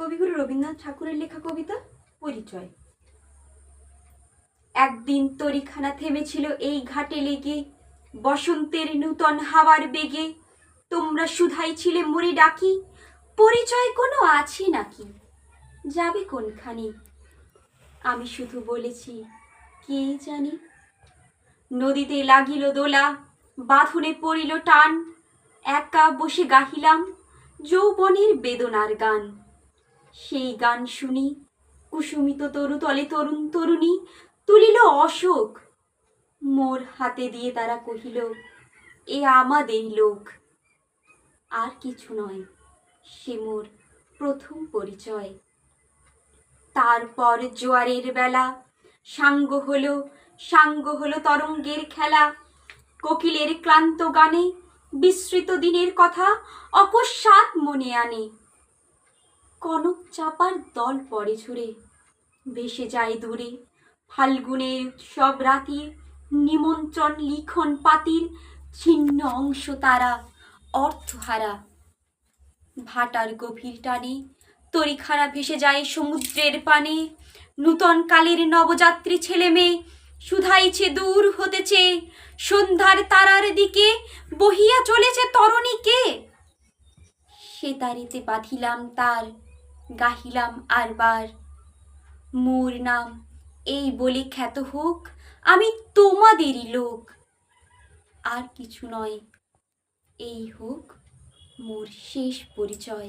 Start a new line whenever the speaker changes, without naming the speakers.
কবিগুরু রবীন্দ্রনাথ ঠাকুরের লেখা কবিতা পরিচয়। একদিন তরিখানা থেমেছিল এই ঘাটে লেগে, বসন্তের নূতন হাওয়ার বেগে। তোমরা শুধাই ছিলে মরি ডাকি, পরিচয় কোনো আছে নাকি, যাবে কোনখানি? আমি শুধু বলেছি কে জানি। নদীতে লাগিল দোলা, বাঁধনে পড়িল টান, একা বসে গাহিলাম যৌবনের বেদনার গান। সেই গান শুনি কুসুমিত তরুতলে তরুণ তরুণী তুলিল অশোক। মোর হাতে দিয়ে তারা কহিল, এ আমাদের লোক। আর কিছু নয়, সে মোর প্রথম পরিচয়। তারপর জোয়ারের বেলা সাঙ্গ হলো তরঙ্গের খেলা। কোকিলের ক্লান্ত গানে বিস্মৃত দিনের কথা অকস্মাৎ মনে আনে। কনক চাপার দল পড়ে ঝরে, ভেসে যায় দূরে ফাল্গুনের উৎসব রাতির নিমন্ত্রণ লিখন পাতির ছিন্ন অংশ তারা অর্থহারা। ভাটার গভীর টানে তরিখানা ভেসে যায় সমুদ্রের পানে। নূতন কালের নবযাত্রী ছেলে মেয়ে শুধাইছে দূর হতেছে, সন্ধ্যার তারার দিকে বহিয়া চলেছে তরণীকে। সে তারিতে বাঁধিলাম তার, গাহিলাম আরবার, মোর নাম এই বলে খ্যাত হোক, আমি তোমাদেরই লোক। আর কিছু নয়, এই হোক মোর শেষ পরিচয়।